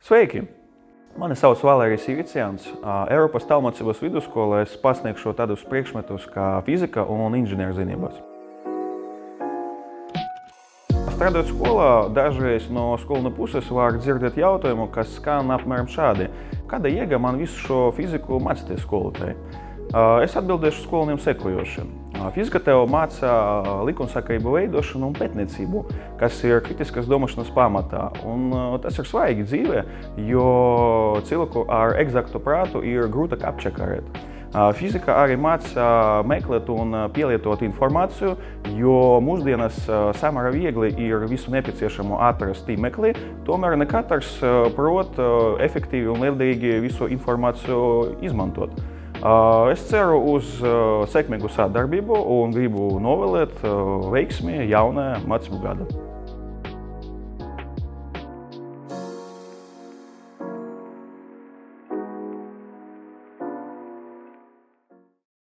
Sveiki! Mani sauc Valērijas Ivicians. Eiropas tālmācības vidusskolā es pasniegšu tādus priekšmetus kā fizika un inženierzinības. Strādājot skolā, dažreiz no skolēna puses var dzirdēt jautājumu, kas skan apmēram šādi. Kāda jēga man visu šo fiziku mācīties skolotāji? Es atbildēšu skolēniem sekojoši. Fizika tev māca likumsakarību veidošanu un pētniecību, kas ir kritiskas domāšanas pamatā. Un tas ir svarīgi dzīvē, jo cilvēku ar eksaktu prātu ir grūtāk apčakarēt. Fizika arī māca meklēt un pielietot informāciju, jo mūsdienas samērā viegli ir visu nepieciešamo atrast tīmeklī, tomēr ne katrs prot efektīvi un liederīgi visu informāciju izmantot. Es ceru uz sekmīgu sadarbību un gribu novēlēt veiksmi jaunajā mācību gadā.